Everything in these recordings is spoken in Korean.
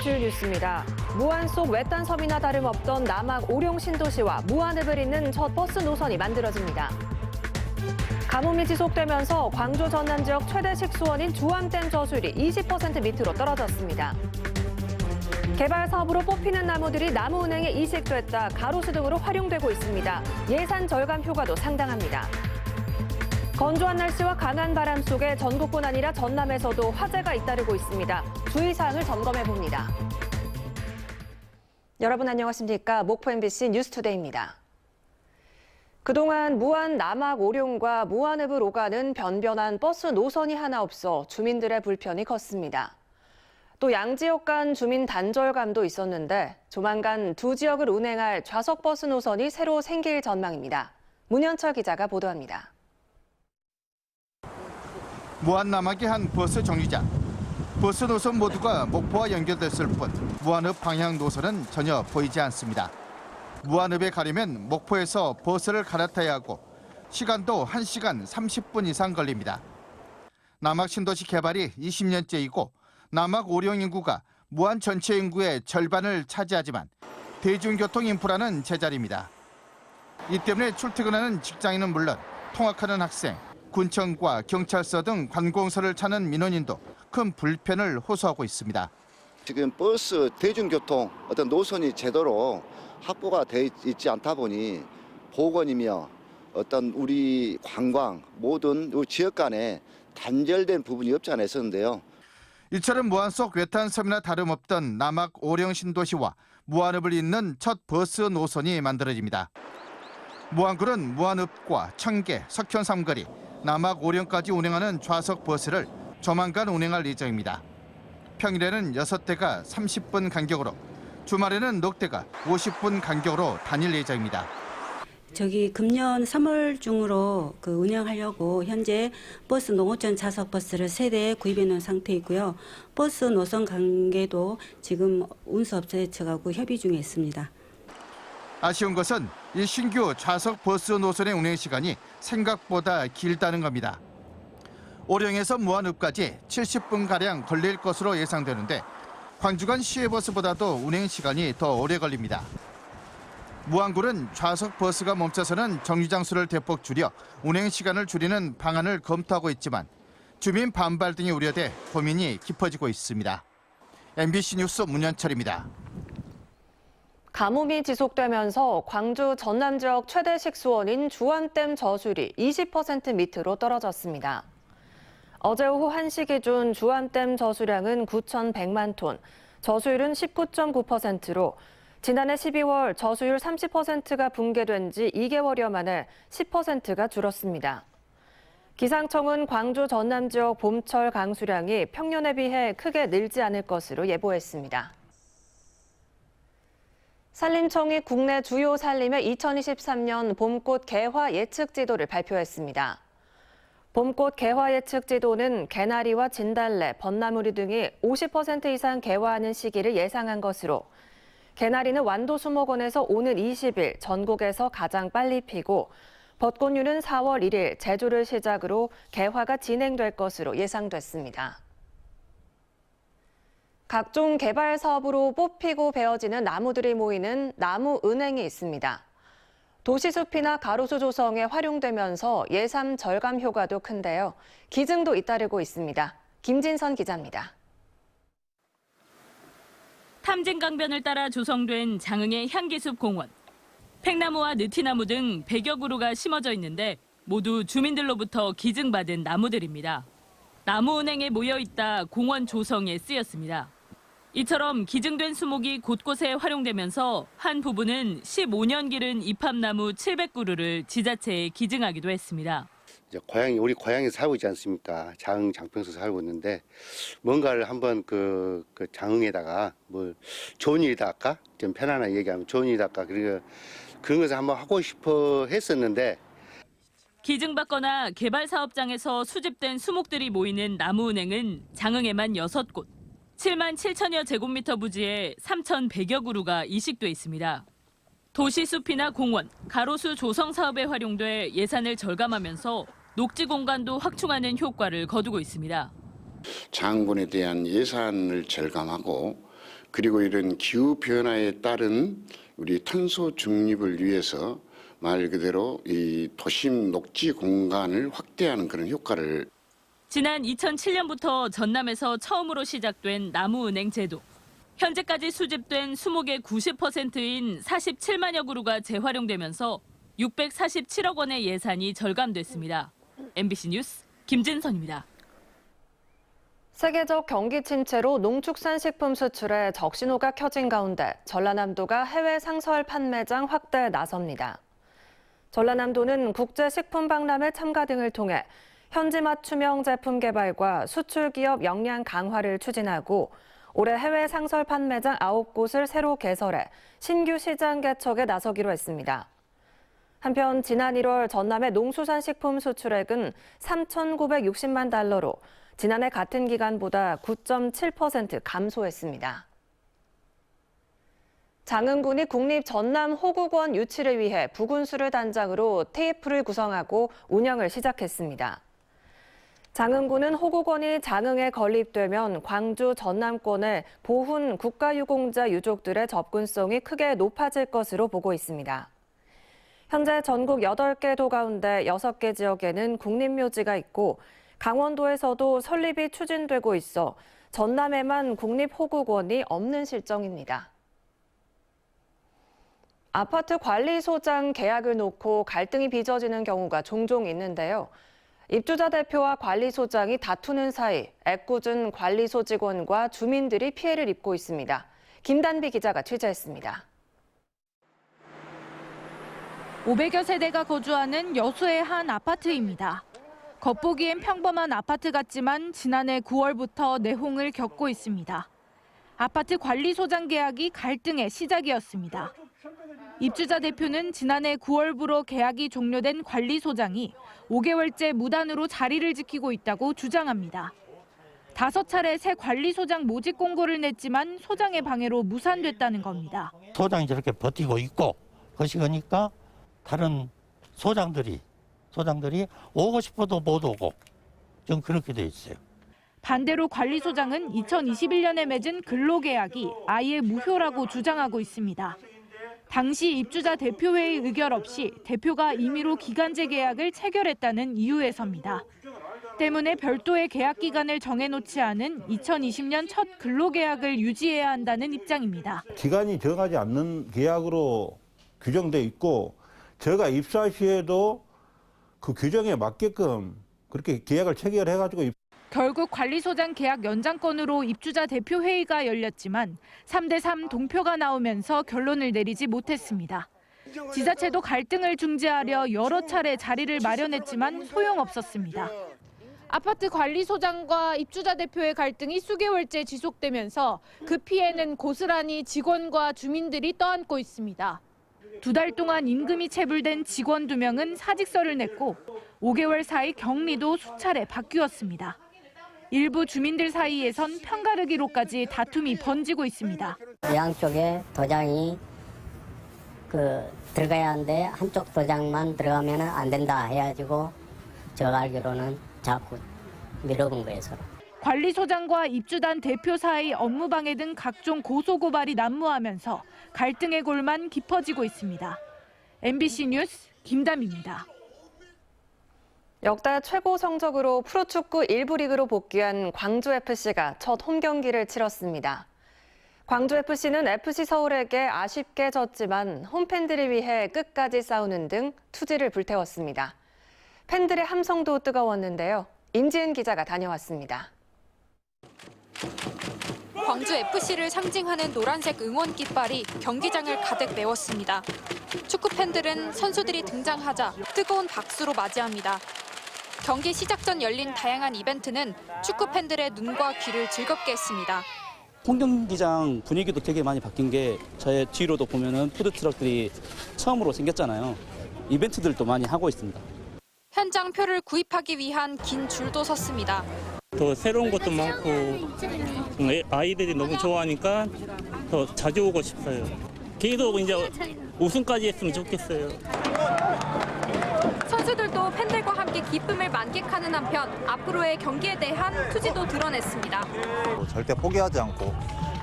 주요 뉴스입니다. 무안 속 외딴 섬이나 다름없던 남악 오룡 신도시와 무안읍을 잇는 첫 버스 노선이 만들어집니다. 가뭄이 지속되면서 광주 전남 지역 최대 식수원인 주암댐 저수율이 20% 밑으로 떨어졌습니다. 개발 사업으로 뽑히는 나무들이 나무은행에 이식됐다 가로수 등으로 활용되고 있습니다. 예산 절감 효과도 상당합니다. 건조한 날씨와 강한 바람 속에 전국뿐 아니라 전남에서도 화재가 잇따르고 있습니다. 주의사항을 점검해봅니다. 여러분 안녕하십니까? 목포 MBC 뉴스투데이입니다. 그동안 무안 남악 오룡과 무안읍을 오가는 변변한 버스 노선이 하나 없어 주민들의 불편이 컸습니다. 또 양지역 간 주민 단절감도 있었는데 조만간 두 지역을 운행할 좌석 버스 노선이 새로 생길 전망입니다. 문현철 기자가 보도합니다. 무안 남악의 한 버스 정류장. 버스 노선 모두가 목포와 연결됐을 뿐 무안읍 방향 노선은 전혀 보이지 않습니다. 무안읍에 가려면 목포에서 버스를 갈아타야 하고 시간도 1시간 30분 이상 걸립니다. 남악 신도시 개발이 20년째이고 남악 오룡 인구가 무안 전체 인구의 절반을 차지하지만 대중교통 인프라는 제자리입니다. 이 때문에 출퇴근하는 직장인은 물론 통학하는 학생, 군청과 경찰서 등 관공서를 찾는 민원인도 큰 불편을 호소하고 있습니다. 지금 버스 대중교통 어떤 노선이 제대로 확보가 돼 있지 않다 보니 보건이며 어떤 우리 관광 모든 지역 간에 단절된 부분이 없지 않아 있었는데요. 이처럼 무안 속 외딴 섬이나 다름없던 남악 오룡 신도시와 무안읍을 잇는 첫 버스 노선이 만들어집니다. 무안군은 무안읍과 청계, 석현 삼거리, 남악 오룡까지 운행하는 좌석 버스를 조만간 운행할 예정입니다. 평일에는 6대가 30분 간격으로, 주말에는 넉 대가 50분 간격으로 다닐 예정입니다. 금년 3월 중으로 운영하려고 현재 버스 농어촌 좌석 버스를 3대 구입해 놓은 상태이고요. 버스 노선 관계도 지금 운수업체에 측하고 협의 중에 있습니다. 아쉬운 것은 이 신규 좌석 버스 노선의 운행 시간이 생각보다 길다는 겁니다. 오룡에서 무안읍까지 70분가량 걸릴 것으로 예상되는데 광주간 시외버스보다도 운행 시간이 더 오래 걸립니다. 무안군은 좌석 버스가 멈춰서는 정류장 수를 대폭 줄여 운행 시간을 줄이는 방안을 검토하고 있지만 주민 반발 등이 우려돼 고민이 깊어지고 있습니다. MBC 뉴스 문현철입니다. 가뭄이 지속되면서 광주 전남 지역 최대 식수원인 주암댐 저수율이 20% 밑으로 떨어졌습니다. 어제 오후 1시 기준 주암댐 저수량은 9,100만 톤, 저수율은 19.9%로 지난해 12월 저수율 30%가 붕괴된 지 2개월여 만에 10%가 줄었습니다. 기상청은 광주 전남 지역 봄철 강수량이 평년에 비해 크게 늘지 않을 것으로 예보했습니다. 산림청이 국내 주요 산림의 2023년 봄꽃 개화 예측 지도를 발표했습니다. 봄꽃 개화 예측 지도는 개나리와 진달래, 벚나무리 등이 50% 이상 개화하는 시기를 예상한 것으로 개나리는 완도수목원에서 오는 20일 전국에서 가장 빨리 피고 벚꽃류는 4월 1일 제주를 시작으로 개화가 진행될 것으로 예상됐습니다. 각종 개발 사업으로 뽑히고 베어지는 나무들이 모이는 나무은행이 있습니다. 도시숲이나 가로수 조성에 활용되면서 예산 절감 효과도 큰데요. 기증도 잇따르고 있습니다. 김진선 기자입니다. 탐진강변을 따라 조성된 장흥의 향기숲 공원. 팽나무와 느티나무 등 100여 그루가 심어져 있는데 모두 주민들로부터 기증받은 나무들입니다. 나무은행에 모여있다 공원 조성에 쓰였습니다. 이처럼 기증된 수목이 곳곳에 활용되면서 한 부부는 15년 기른 이팝나무 700그루를 지자체에 기증하기도 했습니다. 이제 우리 고향에 살고 있지 않습니까? 장흥 장평서 살고 있는데 뭔가를 한번 그 장흥에다가 뭐 좋은 일이다 할까? 좀 편안하게 얘기하면 좋은 일이다 할까? 그런 것을 한번 하고 싶어 했었는데 기증받거나 개발 사업장에서 수집된 수목들이 모이는 나무은행은 장흥에만 6곳, 7만 7천여 제곱미터 부지에 3,100여 그루가 이식돼 있습니다. 도시숲이나 공원, 가로수 조성 사업에 활용돼 예산을 절감하면서 녹지 공간도 확충하는 효과를 거두고 있습니다. 장군에 대한 예산을 절감하고 그리고 이런 기후 변화에 따른 우리 탄소 중립을 위해서 말 그대로 이 도심 녹지 공간을 확대하는 그런 효과를. 지난 2007년부터 전남에서 처음으로 시작된 나무은행 제도. 현재까지 수집된 20개 90%인 47만여 그루가 재활용되면서 647억 원의 예산이 절감됐습니다. MBC 뉴스 김진선입니다. 세계적 경기 침체로 농축산식품 수출에 적신호가 켜진 가운데 전라남도가 해외 상설 판매장 확대에 나섭니다. 전라남도는 국제식품박람회 참가 등을 통해 현지 맞춤형 제품 개발과 수출 기업 역량 강화를 추진하고 올해 해외 상설 판매장 9곳을 새로 개설해 신규 시장 개척에 나서기로 했습니다. 한편 지난 1월 전남의 농수산식품 수출액은 3,960만 달러로 지난해 같은 기간보다 9.7% 감소했습니다. 장흥군이 국립 전남 호국원 유치를 위해 부군수를 단장으로 TF를 구성하고 운영을 시작했습니다. 장흥군은 호국원이 장흥에 건립되면 광주 전남권의 보훈 국가유공자 유족들의 접근성이 크게 높아질 것으로 보고 있습니다. 현재 전국 8개 도 가운데 6개 지역에는 국립묘지가 있고 강원도에서도 설립이 추진되고 있어 전남에만 국립호국원이 없는 실정입니다. 아파트 관리소장 계약을 놓고 갈등이 빚어지는 경우가 종종 있는데요. 입주자 대표와 관리소장이 다투는 사이 애꿎은 관리소 직원과 주민들이 피해를 입고 있습니다. 김단비 기자가 취재했습니다. 500여 세대가 거주하는 여수의 한 아파트입니다. 겉보기엔 평범한 아파트 같지만 지난해 9월부터 내홍을 겪고 있습니다. 아파트 관리소장 계약이 갈등의 시작이었습니다. 입주자 대표는 지난해 9월부로 계약이 종료된 관리소장이 5개월째 무단으로 자리를 지키고 있다고 주장합니다. 5차례 새 관리소장 모집 공고를 냈지만 소장의 방해로 무산됐다는 겁니다. 소장이 저렇게 버티고 있고 그러니까 다른 소장들이 오고 싶어도 못 오고 좀 그렇게 돼 있어요. 반대로 관리소장은 2021년에 맺은 근로계약이 아예 무효라고 주장하고 있습니다. 당시 입주자 대표회의 의결 없이 대표가 임의로 기간제 계약을 체결했다는 이유에서입니다. 때문에 별도의 계약 기간을 정해놓지 않은 2020년 첫 근로계약을 유지해야 한다는 입장입니다. 기간이 정하지 않는 계약으로 규정돼 있고 저가 입사 시에도 그 규정에 맞게끔 그렇게 계약을 체결해가지고 결국 관리소장 계약 연장건으로 입주자 대표회의가 열렸지만 3대3 동표가 나오면서 결론을 내리지 못했습니다. 지자체도 갈등을 중재하려 여러 차례 자리를 마련했지만 소용없었습니다. 아파트 관리소장과 입주자 대표의 갈등이 수개월째 지속되면서 그 피해는 고스란히 직원과 주민들이 떠안고 있습니다. 2달 동안 임금이 체불된 직원 2명은 사직서를 냈고 5개월 사이 격리도 수차례 바뀌었습니다. 일부 주민들 사이에선 편가르기로까지 다툼이 번지고 있습니다. 양쪽에 도장이 들어가야 하는데 한쪽 도장만 들어가면 안 된다 해가지고 제가 알기로는 자꾸 밀어본 거예요, 서로. 관리소장과 입주단 대표 사이 업무방해 등 각종 고소고발이 난무하면서 갈등의 골만 깊어지고 있습니다. MBC 뉴스 김담입니다. 역대 최고 성적으로 프로축구 1부 리그로 복귀한 광주FC가 첫 홈경기를 치렀습니다. 광주FC는 FC 서울에게 아쉽게 졌지만 홈팬들을 위해 끝까지 싸우는 등 투지를 불태웠습니다. 팬들의 함성도 뜨거웠는데요. 임지은 기자가 다녀왔습니다. 광주FC를 상징하는 노란색 응원 깃발이 경기장을 가득 메웠습니다. 축구 팬들은 선수들이 등장하자 뜨거운 박수로 맞이합니다. 경기 시작 전 열린 다양한 이벤트는 축구 팬들의 눈과 귀를 즐겁게 했습니다. 홈경기장 분위기도 되게 많이 바뀐 게 저의 뒤로도 보면은 푸드트럭들이 처음으로 생겼잖아요. 이벤트들도 많이 하고 있습니다. 현장 표를 구입하기 위한 긴 줄도 섰습니다. 더 새로운 것도 많고 아이들이 너무 좋아하니까 더 자주 오고 싶어요. 계속 이제 우승까지 했으면 좋겠어요. 선수들도 팬들과 함께 기쁨을 만끽하는 한편 앞으로의 경기에 대한 투지도 드러냈습니다. 절대 포기하지 않고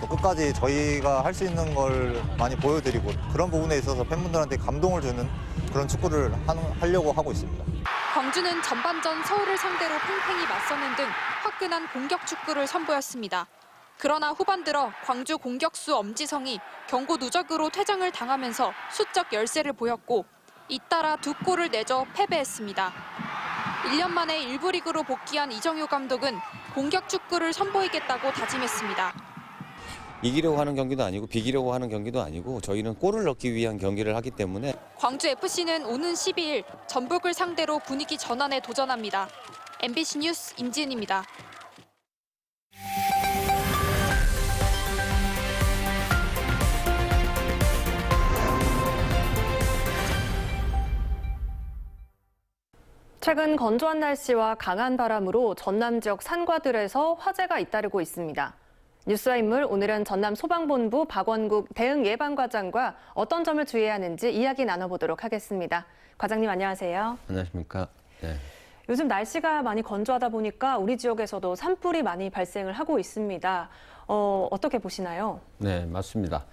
또 끝까지 저희가 할 수 있는 걸 많이 보여드리고 그런 부분에 있어서 팬분들한테 감동을 주는 그런 축구를 하려고 하고 있습니다. 광주는 전반전 서울을 상대로 팽팽히 맞서는 등 화끈한 공격 축구를 선보였습니다. 그러나 후반 들어 광주 공격수 엄지성이 경고 누적으로 퇴장을 당하면서 수적 열세를 보였고 잇따라 2골을 내줘 패배했습니다. 1년 만에 1부 리그로 복귀한 이정효 감독은 공격 축구를 선보이겠다고 다짐했습니다. 이기려고 하는 경기도 아니고 비기려고 하는 경기도 아니고 저희는 골을 넣기 위한 경기를 하기 때문에 광주FC는 오는 12일 전북을 상대로 분위기 전환에 도전합니다. MBC 뉴스 임지은입니다. 최근 건조한 날씨와 강한 바람으로 전남 지역 산과들에서 화재가 잇따르고 있습니다. 뉴스와 인물, 오늘은 전남 소방본부 박원국 대응예방과장과 어떤 점을 주의해야 하는지 이야기 나눠보도록 하겠습니다. 과장님 안녕하세요. 안녕하십니까. 네. 요즘 날씨가 많이 건조하다 보니까 우리 지역에서도 산불이 많이 발생을 하고 있습니다. 어떻게 보시나요? 네, 맞습니다.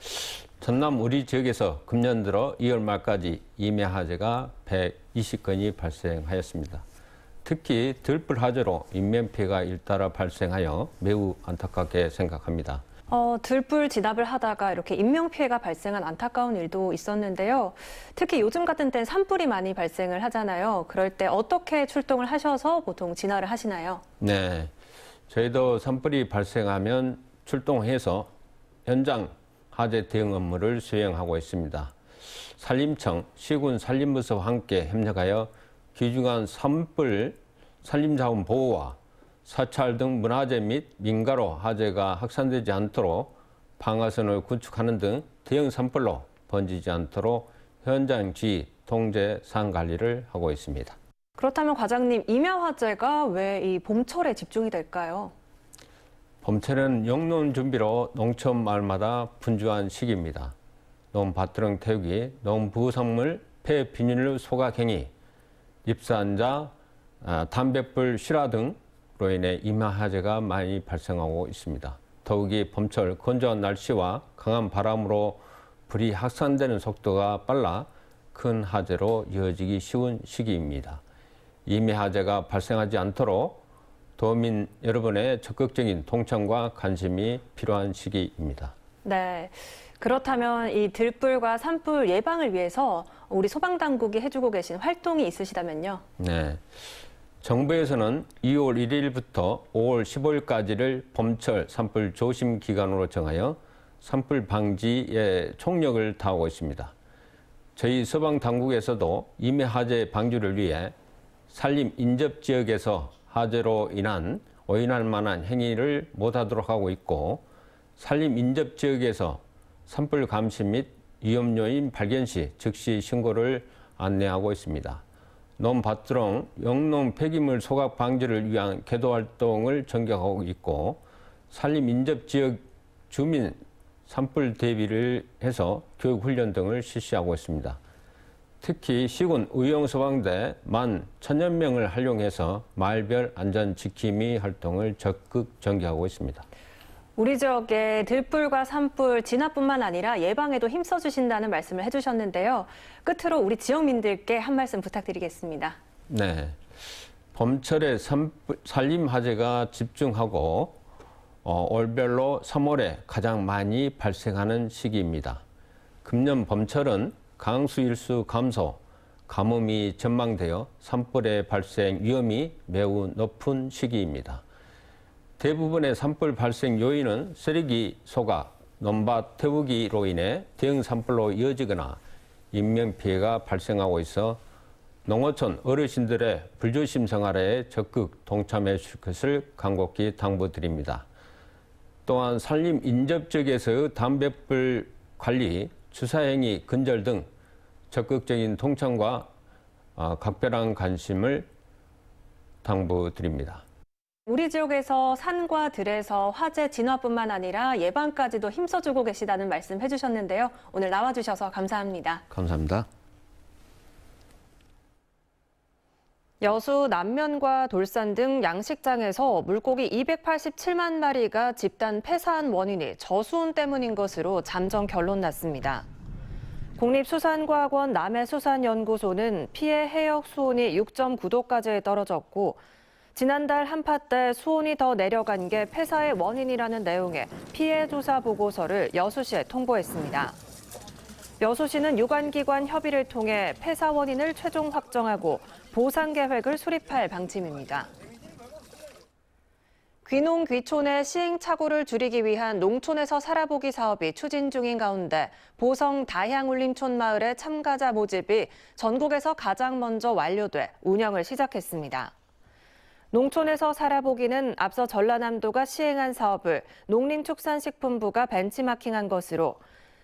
전남 우리 지역에서 금년 들어 2월 말까지 임야 화재가 120건이 발생하였습니다. 특히 들불 화재로 인명피해가 잇따라 발생하여 매우 안타깝게 생각합니다. 들불 진압을 하다가 이렇게 인명피해가 발생한 안타까운 일도 있었는데요. 특히 요즘 같은 때는 산불이 많이 발생을 하잖아요. 그럴 때 어떻게 출동을 하셔서 보통 진화를 하시나요? 네, 저희도 산불이 발생하면 출동해서 현장 화재 대응 업무를 수행하고 있습니다. 산림청, 시군 산림부서와 함께 협력하여 귀중한 산불, 산림자원 보호와 사찰 등 문화재 및 민가로 화재가 확산되지 않도록 방화선을 구축하는 등 대형 산불로 번지지 않도록 현장 지휘, 통제, 사안 관리를 하고 있습니다. 그렇다면 과장님, 임야 화재가 왜 이 봄철에 집중이 될까요? 봄철은 영농 준비로 농촌 마을마다 분주한 시기입니다. 논밭드렁 태우기, 농부산물, 폐 비닐 소각 행위, 입산자, 담뱃불 실화 등으로 인해 임야 화재가 많이 발생하고 있습니다. 더욱이 봄철 건조한 날씨와 강한 바람으로 불이 확산되는 속도가 빨라 큰 화재로 이어지기 쉬운 시기입니다. 임야 화재가 발생하지 않도록 도민 여러분의 적극적인 동참과 관심이 필요한 시기입니다. 네. 그렇다면 이 들불과 산불 예방을 위해서 우리 소방당국이 해주고 계신 활동이 있으시다면요? 네. 정부에서는 2월 1일부터 5월 15일까지를 봄철 산불 조심 기간으로 정하여 산불 방지에 총력을 다하고 있습니다. 저희 소방당국에서도 임야 화재 방지를 위해 산림 인접 지역에서 화재로 인한 오인할 만한 행위를 못하도록 하고 있고 산림 인접 지역에서 산불 감시 및 위험 요인 발견 시 즉시 신고를 안내하고 있습니다. 논밭드렁, 영농 폐기물 소각 방지를 위한 계도 활동을 전개하고 있고 산림 인접 지역 주민 산불 대비를 해서 교육 훈련 등을 실시하고 있습니다. 특히 시군 의용소방대 10,000여 명을 활용해서 마을별 안전 지킴이 활동을 적극 전개하고 있습니다. 우리 지역의 들불과 산불 진화뿐만 아니라 예방에도 힘써주신다는 말씀을 해주셨는데요. 끝으로 우리 지역민들께 한 말씀 부탁드리겠습니다. 네, 봄철에 산림 화재가 집중하고 올별로 3월에 가장 많이 발생하는 시기입니다. 금년 봄철은 강수 일수 감소, 가뭄이 전망되어 산불의 발생 위험이 매우 높은 시기입니다. 대부분의 산불 발생 요인은 쓰레기 소각, 논밭 태우기로 인해 대형 산불로 이어지거나 인명피해가 발생하고 있어 농어촌 어르신들의 불조심 생활에 적극 동참해 주실 것을 간곡히 당부드립니다. 또한 산림 인접 지역에서의 담뱃불 관리, 주사행위 근절 등 적극적인 동참과 각별한 관심을 당부드립니다. 우리 지역에서 산과 들에서 화재 진화뿐만 아니라 예방까지도 힘써주고 계시다는 말씀 해주셨는데요. 오늘 나와주셔서 감사합니다. 감사합니다. 여수 남면과 돌산 등 양식장에서 물고기 287만 마리가 집단 폐사한 원인이 저수온 때문인 것으로 잠정 결론 났습니다. 국립수산과학원 남해수산연구소는 피해 해역 수온이 6.9도까지 떨어졌고 지난달 한파 때 수온이 더 내려간 게 폐사의 원인이라는 내용의 피해 조사 보고서를 여수시에 통보했습니다. 여수시는 유관기관 협의를 통해 폐사 원인을 최종 확정하고 보상 계획을 수립할 방침입니다. 귀농 귀촌의 시행착오를 줄이기 위한 농촌에서 살아보기 사업이 추진 중인 가운데 보성 다향울림촌 마을의 참가자 모집이 전국에서 가장 먼저 완료돼 운영을 시작했습니다. 농촌에서 살아보기는 앞서 전라남도가 시행한 사업을 농림축산식품부가 벤치마킹한 것으로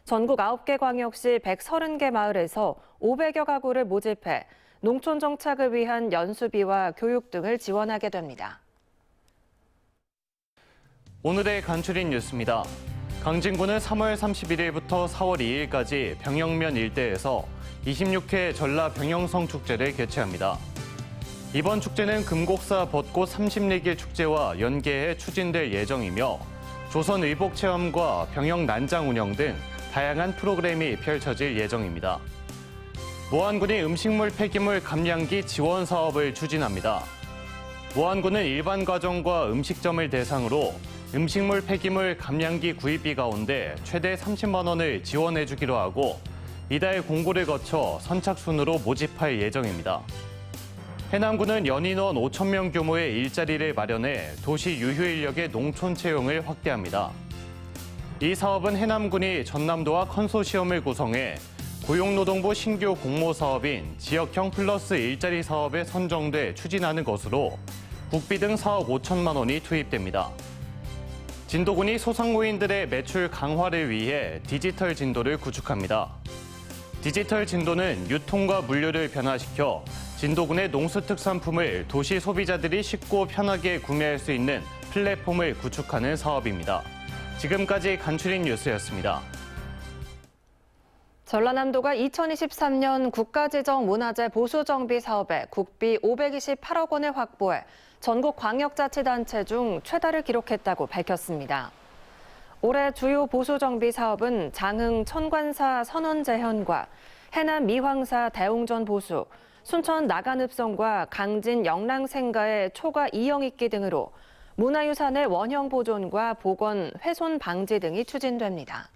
전국 9개 광역시 130개 마을에서 500여 가구를 모집해 농촌 정착을 위한 연수비와 교육 등을 지원하게 됩니다. 오늘의 간추린 뉴스입니다. 강진구는 3월 31일부터 4월 2일까지 병영면 일대에서 26회 전라 병영성 축제를 개최합니다. 이번 축제는 금곡사 벚꽃 30리길 축제와 연계해 추진될 예정이며 조선의복체험과 병영 난장 운영 등 다양한 프로그램이 펼쳐질 예정입니다. 모안군이 음식물 폐기물 감량기 지원 사업을 추진합니다. 모안군은 일반 가정과 음식점을 대상으로 음식물 폐기물 감량기 구입비 가운데 최대 30만 원을 지원해주기로 하고 이달 공고를 거쳐 선착순으로 모집할 예정입니다. 해남군은 연인원 5천 명 규모의 일자리를 마련해 도시 유휴 인력의 농촌 채용을 확대합니다. 이 사업은 해남군이 전남도와 컨소시엄을 구성해 고용노동부 신규 공모 사업인 지역형 플러스 일자리 사업에 선정돼 추진하는 것으로 국비 등 4억 5천만 원이 투입됩니다. 진도군이 소상공인들의 매출 강화를 위해 디지털 진도를 구축합니다. 디지털 진도는 유통과 물류를 변화시켜 진도군의 농수특산품을 도시 소비자들이 쉽고 편하게 구매할 수 있는 플랫폼을 구축하는 사업입니다. 지금까지 간추린 뉴스였습니다. 전라남도가 2023년 국가지정문화재 보수정비 사업에 국비 528억 원을 확보해 전국 광역자치단체 중 최다를 기록했다고 밝혔습니다. 올해 주요 보수정비 사업은 장흥 천관사 선원재현과 해남 미황사 대웅전 보수, 순천 나간읍성과 강진 영랑생가의 초가 이영익기 등으로 문화유산의 원형 보존과 복원, 훼손 방지 등이 추진됩니다.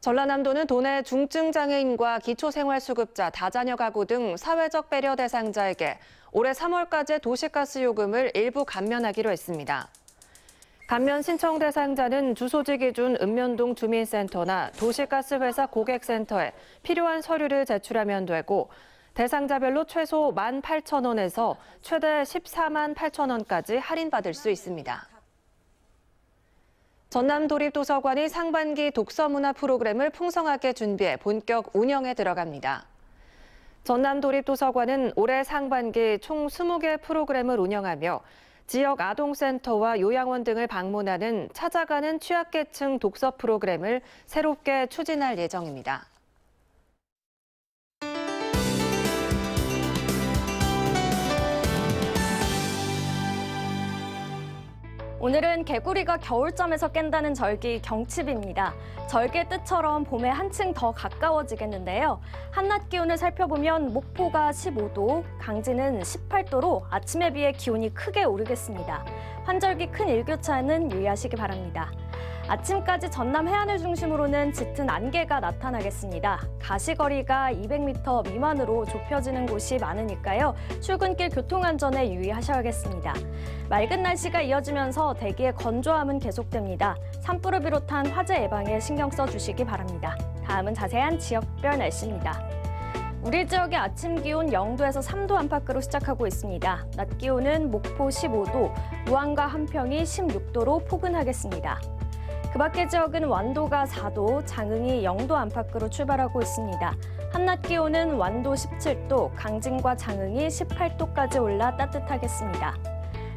전라남도는 도내 중증장애인과 기초생활수급자, 다자녀 가구 등 사회적 배려 대상자에게 올해 3월까지 도시가스 요금을 일부 감면하기로 했습니다. 감면 신청 대상자는 주소지 기준 읍면동 주민센터나 도시가스회사 고객센터에 필요한 서류를 제출하면 되고 대상자별로 최소 18,000원에서 최대 14만 8,000원까지 할인받을 수 있습니다. 전남도립도서관이 상반기 독서문화 프로그램을 풍성하게 준비해 본격 운영에 들어갑니다. 전남도립도서관은 올해 상반기 총 20개 프로그램을 운영하며 지역 아동센터와 요양원 등을 방문하는 찾아가는 취약계층 독서 프로그램을 새롭게 추진할 예정입니다. 오늘은 개구리가 겨울잠에서 깬다는 절기 경칩입니다. 절기의 뜻처럼 봄에 한층 더 가까워지겠는데요. 한낮 기온을 살펴보면 목포가 15도, 강진은 18도로 아침에 비해 기온이 크게 오르겠습니다. 환절기 큰 일교차에는 유의하시기 바랍니다. 아침까지 전남 해안을 중심으로는 짙은 안개가 나타나겠습니다. 가시거리가 200m 미만으로 좁혀지는 곳이 많으니까요. 출근길 교통안전에 유의하셔야겠습니다. 맑은 날씨가 이어지면서 대기의 건조함은 계속됩니다. 산불을 비롯한 화재 예방에 신경 써주시기 바랍니다. 다음은 자세한 지역별 날씨입니다. 우리 지역의 아침 기온 0도에서 3도 안팎으로 시작하고 있습니다. 낮 기온은 목포 15도, 무안과 한평이 16도로 포근하겠습니다. 그 밖의 지역은 완도가 4도, 장흥이 0도 안팎으로 출발하고 있습니다. 한낮 기온은 완도 17도, 강진과 장흥이 18도까지 올라 따뜻하겠습니다.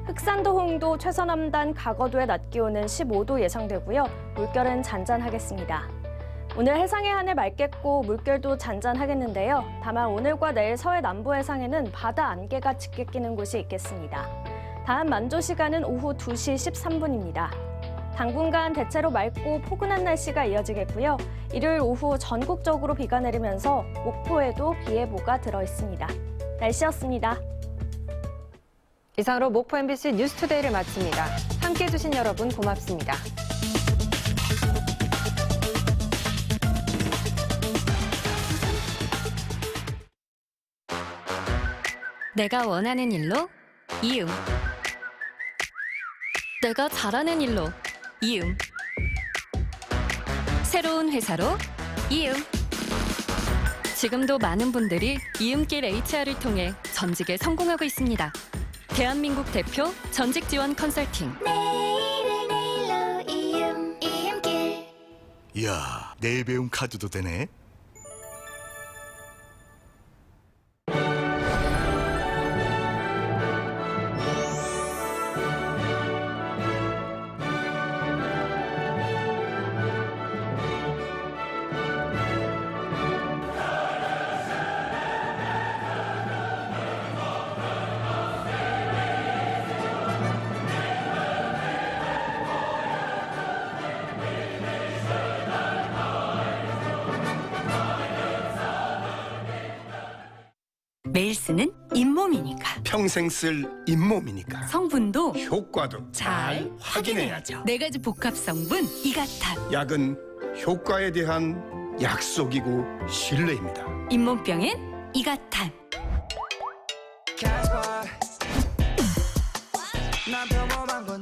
흑산도, 홍도, 최서남단, 가거도의 낮 기온은 15도 예상되고요. 물결은 잔잔하겠습니다. 오늘 해상의 하늘 맑겠고 물결도 잔잔하겠는데요. 다만 오늘과 내일 서해 남부 해상에는 바다 안개가 짙게 끼는 곳이 있겠습니다. 다음 만조 시간은 오후 2시 13분입니다. 당분간 대체로 맑고 포근한 날씨가 이어지겠고요. 일요일 오후 전국적으로 비가 내리면서 목포에도 비 예보가 들어 있습니다. 날씨였습니다. 이상으로 목포 MBC 뉴스투데이를 마칩니다. 함께해 주신 여러분 고맙습니다. 내가 원하는 일로 이음. 내가 잘하는 일로 이음. 새로운 회사로 이음. 지금도 많은 분들이 이음길 HR을 통해 전직에 성공하고 있습니다. 대한민국 대표 전직 지원 컨설팅. 내일로 이음길. 이야, 내일 배움 카드도 되네. 매일 쓰는 잇몸이니까. 평생 쓸 잇몸이니까. 성분도 효과도 잘 확인해야죠. 4가지 복합 성분 이가탄. 약은 효과에 대한 약속이고 신뢰입니다. 잇몸병엔 이가탄.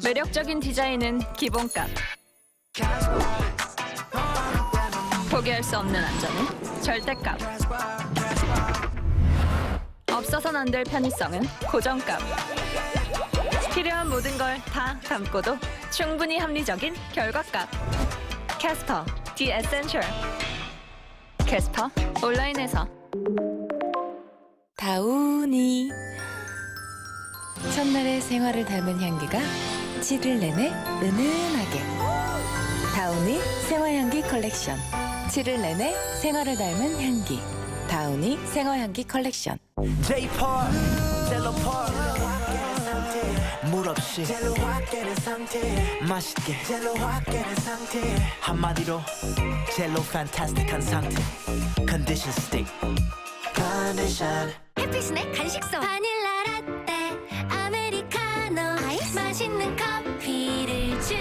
매력적인 디자인은 기본값. 포기할 수 없는 안전은 절대값. 없어선 안 될 편의성은 고정값. 필요한 모든 걸 다 담고도 충분히 합리적인 결과값. 캐스퍼 The Essential. 캐스퍼 온라인에서. 다우니. 첫날의 생활을 닮은 향기가 7일 내내 은은하게. 다우니 생화향기 컬렉션. 7일 내내 생활을 닮은 향기. 다우니 생화향기 컬렉션. J-Park, 젤로파크 물 없이 맛있게 한마디로 젤로 판타스틱한 상태. 컨디션 스틱 컨디션. 해피스낵 간식소 바닐라 라떼 아메리카노 아이스 맛있는 커피를 주